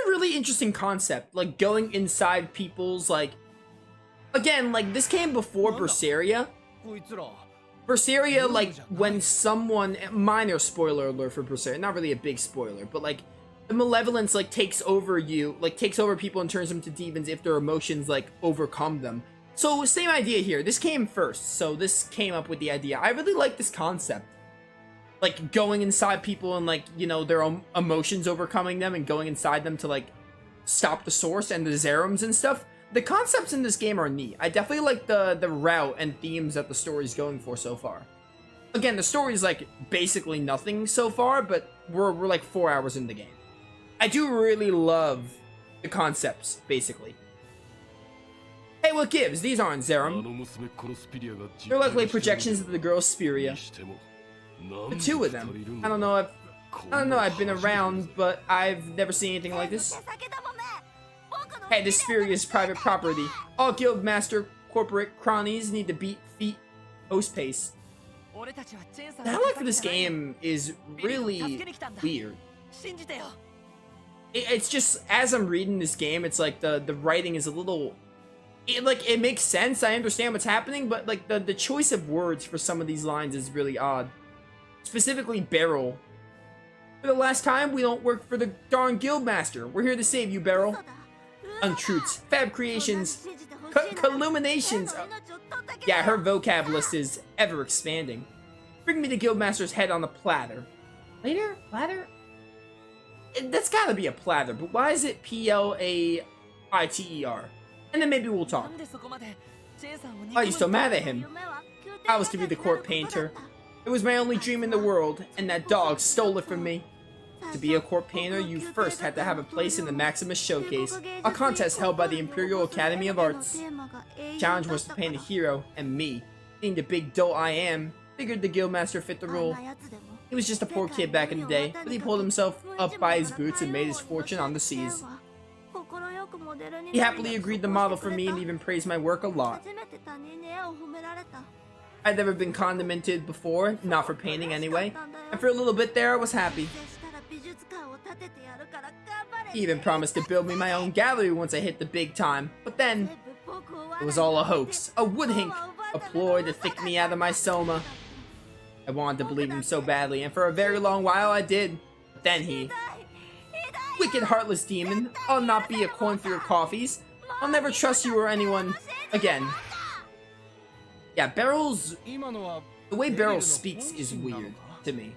a really interesting concept, like going inside people's, like, again, like this came before Berseria. Berseria, like when someone, minor spoiler alert for Berseria, not really a big spoiler, but like the malevolence like takes over you, like takes over people and turns them to demons if their emotions like overcome them. So same idea here. This came first, so this came up with the idea. I really like this concept. Like going inside people and like, you know, their own emotions overcoming them and going inside them to like stop the source and the Zerums and stuff. The concepts in this game are neat. I definitely like the route and themes that the story's going for so far. Again, the story's like basically nothing so far, but we're like 4 hours in the game. I do really love the concepts, basically. Hey, what gives? These aren't Zerum. They're likely projections of the girl Spiria. The two of them. I don't know, I've been around, but I've never seen anything like this. Hey, this Spiria is private property. All guild master corporate cronies need to beat feet post pace. The highlight for this game is really weird. It's just, as I'm reading this game, it's like the writing is a little... It makes sense, I understand what's happening, but like the choice of words for some of these lines is really odd. Specifically, Beryl. For the last time, we don't work for the darn guildmaster. We're here to save you, Beryl. Untruths, fab creations, colluminations. Yeah, her vocab list is ever expanding. Bring me the guildmaster's head on a platter. Later? Platter? That's gotta be a platter, but why is it Plaiter? And then maybe we'll talk. Why are you so mad at him? I was to be the court painter. It was my only dream in the world, and that dog stole it from me. To be a court painter, you first had to have a place in the Maximus Showcase, a contest held by the Imperial Academy of Arts. The challenge was to paint a hero, and me, being the big doe I am, figured the guildmaster fit the role. He was just a poor kid back in the day, but he pulled himself up by his boots and made his fortune on the seas. He happily agreed to model for me and even praised my work a lot. I'd never been complimented before, not for painting anyway, and for a little bit there I was happy. He even promised to build me my own gallery once I hit the big time, but then it was all a hoax, a woodhink, a ploy to thick me out of my soma. I wanted to believe him so badly, and for a very long while I did. But then he... Wicked heartless demon, I'll not be a coin for your coffees. I'll never trust you or anyone again. Yeah, Beryl's... The way Beryl speaks is weird to me.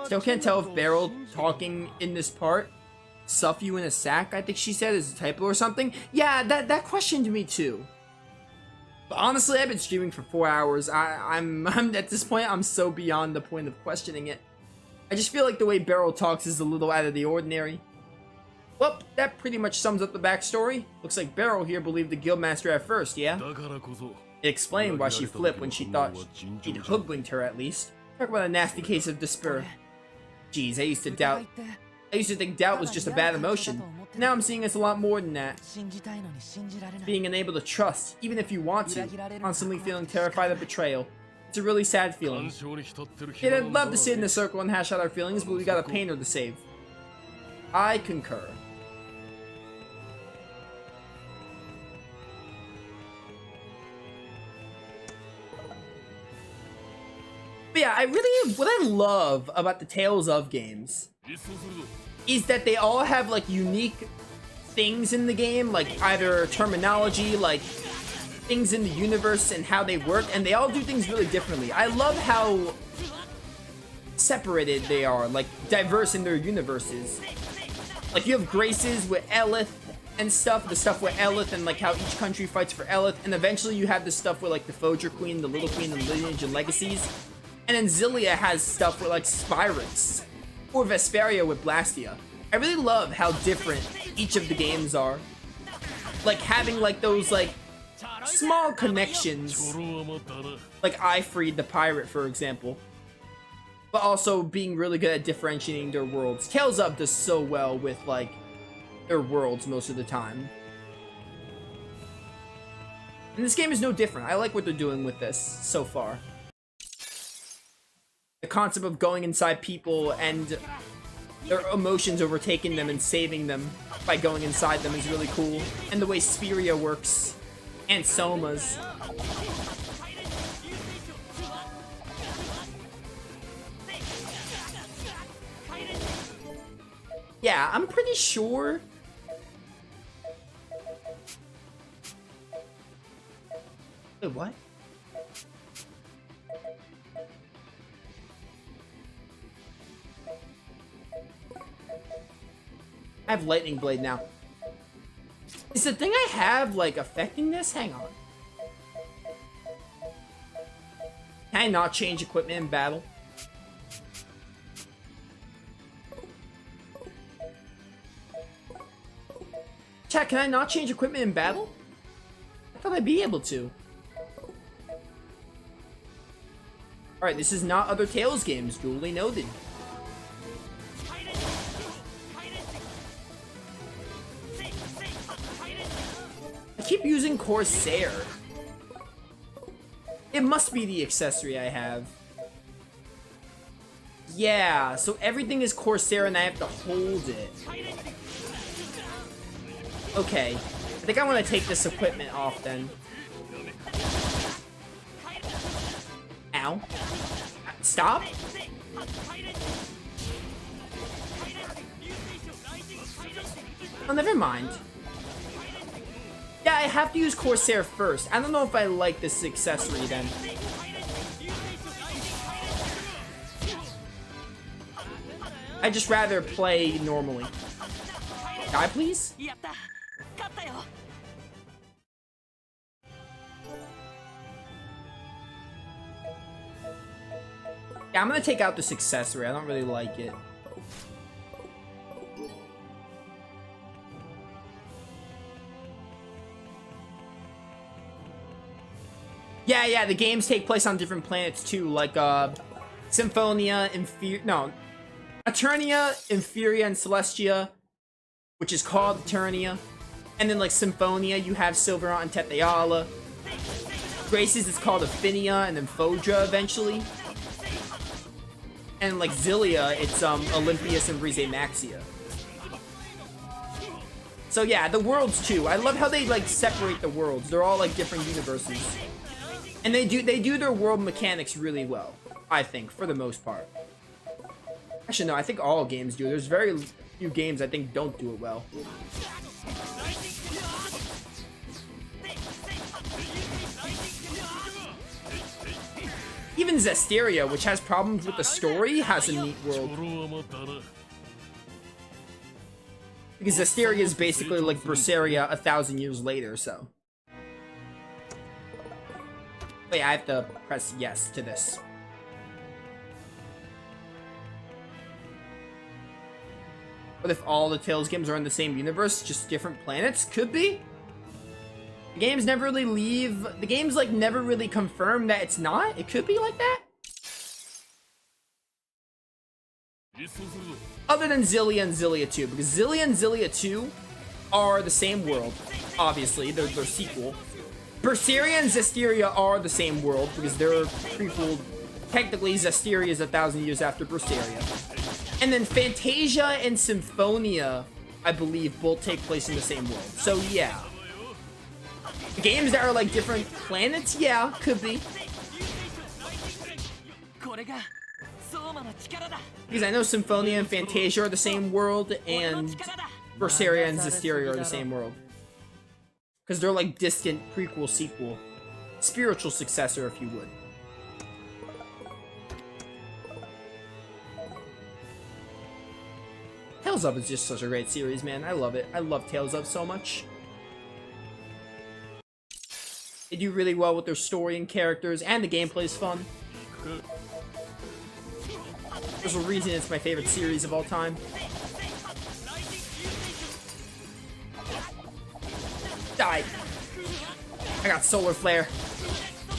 Still can't tell if Beryl talking in this part, stuff you in a sack, I think she said, is a typo or something. Yeah, that questioned me too. But honestly, I've been streaming for 4 hours. I'm at this point, I'm so beyond the point of questioning it. I just feel like the way Beryl talks is a little out of the ordinary. Well, that pretty much sums up the backstory. Looks like Beryl here believed the guildmaster at first, yeah? It explained why she flipped when she thought he'd hoodwinked her at least. Talk about a nasty case of Despir. Jeez, I used to think doubt was just a bad emotion. Now I'm seeing it's a lot more than that. Being unable to trust, even if you want to. Constantly feeling terrified of betrayal. It's a really sad feeling. Yeah, I'd love to sit in a circle and hash out our feelings, but we got a painter to save. I concur. But yeah, what I love about the Tales of games is that they all have like unique things in the game, like either terminology, like things in the universe and how they work, and they all do things really differently. I love how separated they are, like diverse in their universes. Like you have graces with Elith and stuff, the stuff with Elith and like how each country fights for Elith, and eventually you have the stuff with like the Foger Queen, the Little Queen, and Lineage and Legacies. And then Xillia has stuff with like Spyrix, or Vesperia with Blastia. I really love how different each of the games are. Like having like those like small connections, like I Freed the Pirate, for example, but also being really good at differentiating their worlds. Tales of does so well with like their worlds most of the time, and this game is no different. I like what they're doing with this so far. The concept of going inside people and their emotions overtaking them and saving them by going inside them is really cool. And the way Spiria works. And Soma's. Yeah, I'm pretty sure. Wait, what? I have Lightning Blade now. Is the thing I have, like, affecting this? Hang on. Can I not change equipment in battle? Chat, can I not change equipment in battle? I thought I'd be able to. Alright, this is not other Tales games, duly noted. I keep using Corsair. It must be the accessory I have. Yeah, so everything is Corsair and I have to hold it. Okay, I think I want to take this equipment off then. Ow. Stop. Oh, never mind. Yeah, I have to use Corsair first. I don't know if I like this accessory then. I'd just rather play normally. Die, please? Yeah, I'm gonna take out this accessory. I don't really like it. Yeah, the games take place on different planets too, like Symphonia, Eternia, Inferior, and Celestia, which is called Eternia. And then like Symphonia, you have Silveron and Tetheala. Graces is called Affinia, and then Fodra eventually. And like Zillia, it's Olympias and Brise Maxia. So yeah, the worlds too. I love how they like separate the worlds. They're all like different universes. And they do their world mechanics really well, I think, for the most part. Actually, no, I think all games do. There's very few games I think don't do it well. Even Zestiria, which has problems with the story, has a neat world. Because Zestiria is basically like Berseria 1,000 years later, so. Wait, I have to press yes to this. What if all the Tales games are in the same universe, just different planets? Could be. The games never really leave. The games like never really confirm that it's not. It could be like that. Other than Zillia and Zillia 2, because Zillia and Zillia 2 are the same world. Obviously, they're sequel. Berseria and Zestiria are the same world because they're prequel. Technically, Zestiria is 1,000 years after Berseria. And then Fantasia and Symphonia, I believe, both take place in the same world. So yeah. Games that are like different planets, yeah, could be. Because I know Symphonia and Fantasia are the same world, and Berseria and Zestiria are the same world. Because they're like distant prequel, sequel. Spiritual successor, if you would. Tales of is just such a great series, man. I love it. I love Tales of so much. They do really well with their story and characters, and the gameplay's fun. There's a reason it's my favorite series of all time. Die. I got Solar Flare,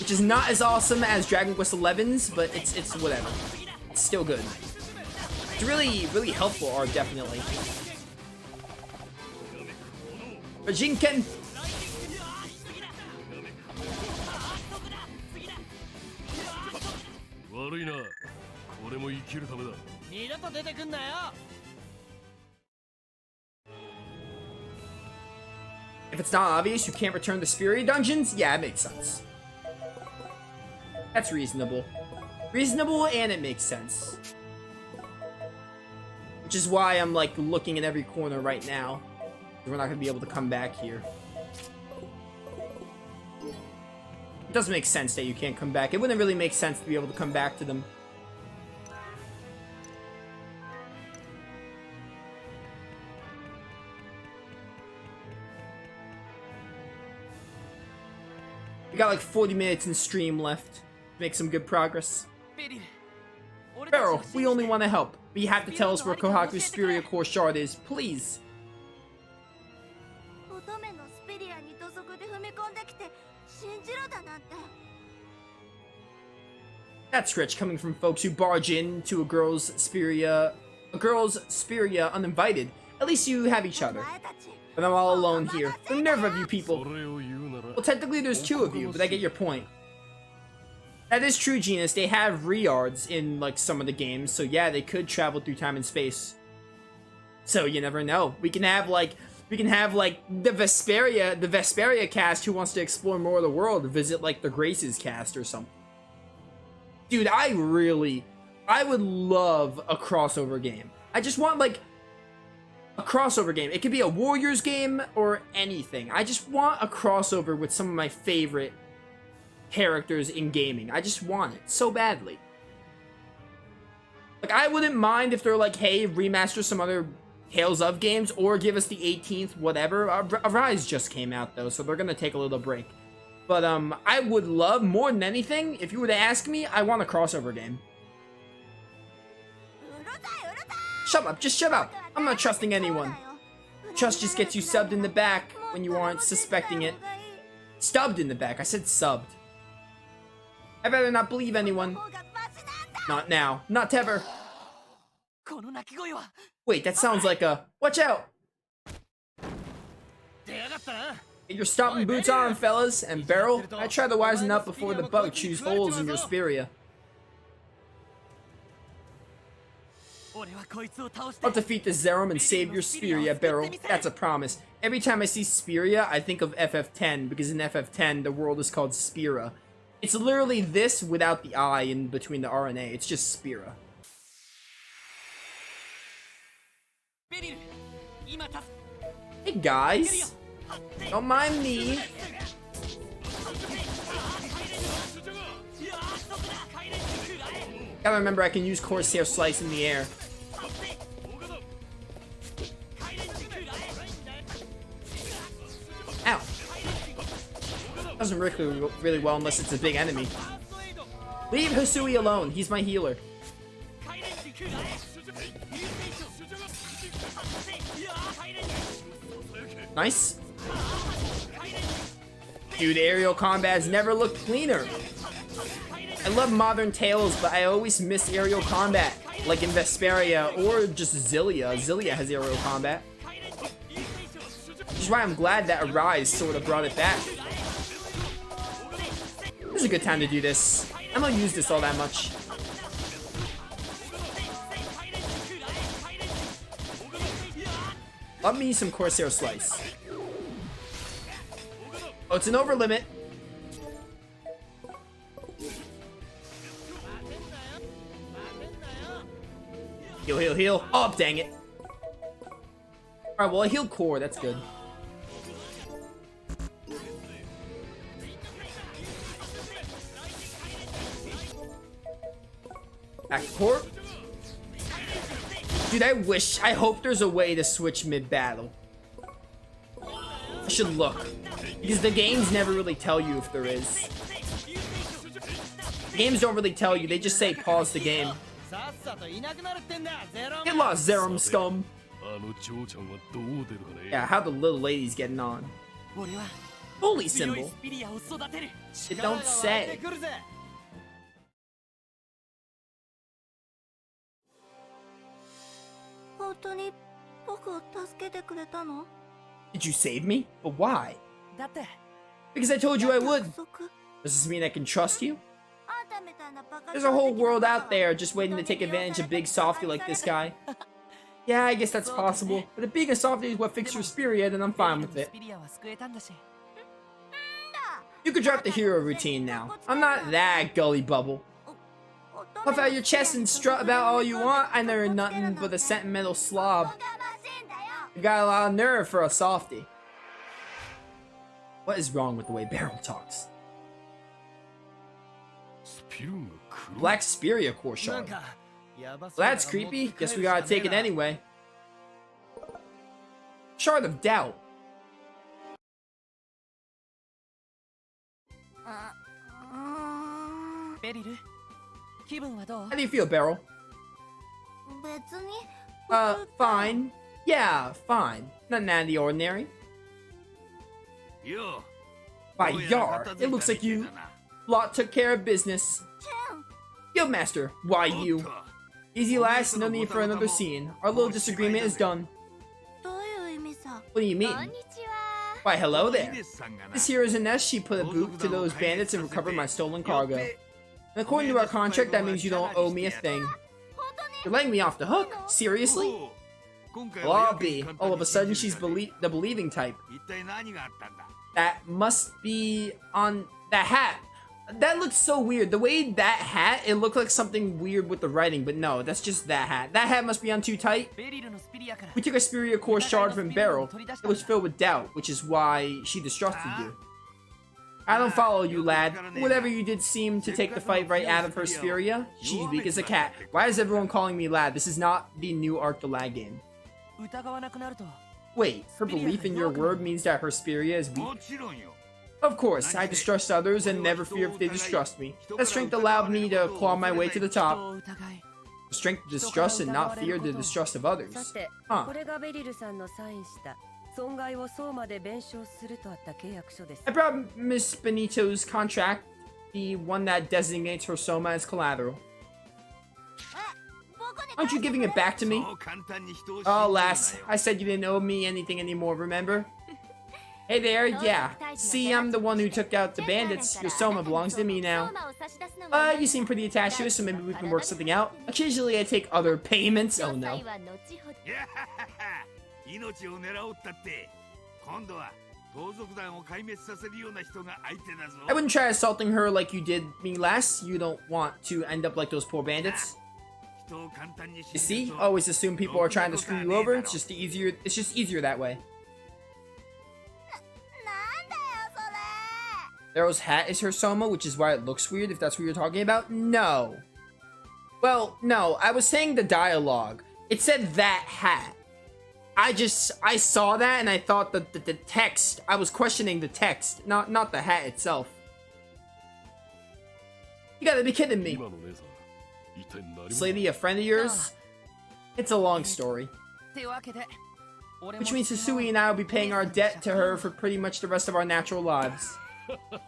which is not as awesome as Dragon Quest XI's, but it's whatever. It's still good. It's really helpful art, definitely. Rajinken. If it's not obvious you can't return to Spiria dungeons, yeah, it makes sense. That's reasonable. Reasonable, and it makes sense. Which is why I'm, like, looking in every corner right now. We're not gonna be able to come back here. It doesn't make sense that you can't come back. It wouldn't really make sense to be able to come back to them. We got like 40 minutes in stream left. Make some good progress. Beryl, we only want to help, but you have to tell us where Kohaku's Spiria core shard is, please. That's rich, coming from folks who barge in to a girl's Spiria uninvited. At least you have each other. But I'm all alone here. The nerve of you people. Well, technically there's two of you, but I get your point. That is true, Genus. They have Riards in, like, some of the games, so yeah, they could travel through time and space. So you never know. We can have, like, the Vesperia cast who wants to explore more of the world visit, like, the Graces cast or something. Dude, I would love a crossover game. I just want, like, a crossover game. It could be a Warriors game or anything. I just want a crossover with some of my favorite characters in gaming. I just want it so badly. Like, I wouldn't mind if they're like, hey, remaster some other Tales of games or give us the 18th whatever. Arise just came out though, so they're gonna take a little break. But I would love, more than anything, if you were to ask me, I want a crossover game. Shut up, just shut up. I'm not trusting anyone. Trust just gets you subbed in the back when you aren't suspecting it. Stubbed in the back, I said subbed. I better not believe anyone. Not now, not ever. Wait, that sounds like a, watch out! Get your stomping boots on, fellas, and Beryl, I try to wisen up before the bug chews holes in your Spiria. I'll defeat the Zerum and save your Spiria, Beryl. That's a promise. Every time I see Spiria, I think of FF10, because in FF10, the world is called Spira. It's literally this without the I in between the R and A. It's just Spira. Hey guys! Don't mind me. Gotta remember I can use Corsair Slice in the air. Ow. Doesn't work really well unless it's a big enemy. Leave Hisui alone, he's my healer. Nice. Dude, aerial combat has never looked cleaner. I love modern Tales, but I always miss aerial combat. Like in Vesperia or just Xillia. Xillia has aerial combat. Which is why I'm glad that Arise sort of brought it back. This is a good time to do this. I don't use this all that much. Love me some Corsair Slice. Oh, it's an over limit. Heal, heal, heal. Oh, dang it. Alright, well, I healed core. That's good. Back to core. Dude, I hope there's a way to switch mid-battle. I should look. Because the games never really tell you if there is. Games don't really tell you, they just say pause the game. Get lost, Zerum scum. Yeah, how the little lady's getting on. Holy symbol. It don't say. Did you save me? But why? Because I told you I would. Does this mean I can trust you? There's a whole world out there just waiting to take advantage of big softy like this guy. Yeah, I guess that's possible. But if being a softie is what fixed your Spiria, then I'm fine with it. You could drop the hero routine now. I'm not that gully bubble. Puff out your chest and strut about all you want. I know you're nothing but a sentimental slob. You got a lot of nerve for a softie. What is wrong with the way Beryl talks? Black Spiria core shard. Well, that's creepy. Guess we gotta take it anyway. Shard of Doubt. How do you feel, Beryl? Fine. Yeah, fine. Nothing out of the ordinary. By Yar, it looks like you lot took care of business. Guildmaster, why you? Easy lass, no need for another scene. Our little disagreement is done. What do you mean? Why, hello there. This here is a nest. She put a boot to those bandits and recovered my stolen cargo. And according to our contract, that means you don't owe me a thing. You're letting me off the hook? Seriously? Well, I'll be. All of a sudden, she's the believing type. That must be on that hat. That looks so weird. The way that hat, it looked like something weird with the writing, but no, that's just that hat. That hat must be on too tight. We took a Spiria core shard from Beryl. It was filled with doubt, which is why she distrusted you. I don't follow you, lad. Whatever you did seemed to take the fight right out of her Spiria. She's weak as a cat. Why is everyone calling me lad? This is not the new Arc the Lad game. Wait, her belief in your word means that her Spiria is weak? Of course, I distrust others and never fear if they distrust me. That strength allowed me to claw my way to the top. The strength to distrust and not fear the distrust of others. Huh. I brought Miss Benito's contract, the one that designates her soma as collateral. Aren't you giving it back to me? Oh, lass, I said you didn't owe me anything anymore, remember? Hey there, yeah. See, I'm the one who took out the bandits. Your soma belongs to me now. You seem pretty attached to it, so maybe we can work something out. Occasionally I take other payments. Oh no. I wouldn't try assaulting her like you did me last. You don't want to end up like those poor bandits. You see? Always assume people are trying to screw you over. It's just easier that way. Beryl's hat is her soma, which is why it looks weird, if that's what you're talking about? No. Well, no, I was saying the dialogue. It said that hat. I saw that and I thought that the text, I was questioning the text, not the hat itself. You gotta be kidding me. This lady a friend of yours? It's a long story. Which means Hisui and I will be paying our debt to her for pretty much the rest of our natural lives.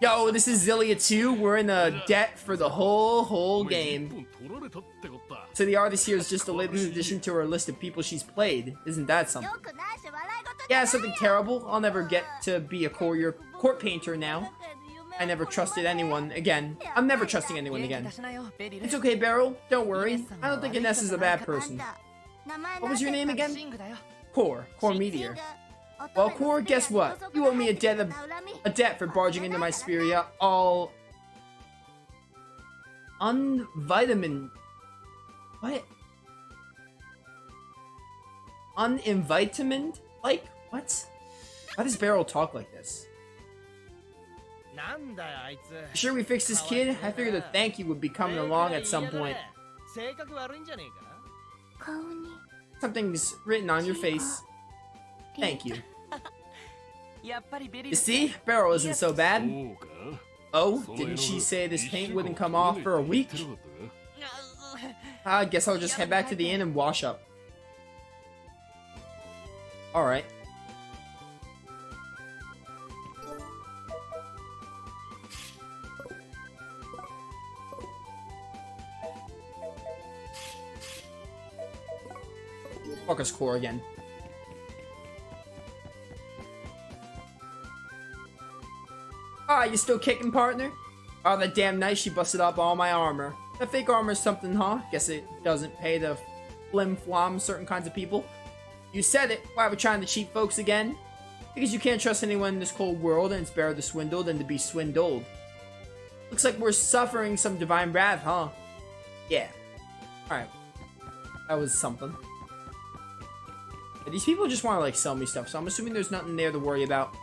Yo, this is Zillia 2. We're in a debt for the whole game. So the artist here is just the latest addition to her list of people she's played. Isn't that something? Yeah, something terrible. I'll never get to be a court painter now. I never trusted anyone again. I'm never trusting anyone again. It's okay, Beryl. Don't worry. I don't think Ines is a bad person. What was your name again? Core Meteor. Well, Core, guess what? You owe me a debt for barging into my Spiria, all unvitamin. What? Uninvitamin? Like what? Why does Beryl talk like this? Sure we fixed this kid? I figured a thank you would be coming along at some point. Something's written on your face. Thank you. You see? Beryl isn't so bad. Oh, didn't she say this paint wouldn't come off for a week? I guess I'll just head back to the inn and wash up. Alright. Focus core again. Ah, you still kicking, partner? Oh, that damn night she busted up all my armor. That fake armor is something, huh? Guess it doesn't pay to flim-flam certain kinds of people. You said it. Why we're trying to cheat folks again? Because you can't trust anyone in this cold world, and it's better to swindle than to be swindled. Looks like we're suffering some divine wrath, huh? Yeah. Alright. That was something. These people just want to, like, sell me stuff, so I'm assuming there's nothing there to worry about.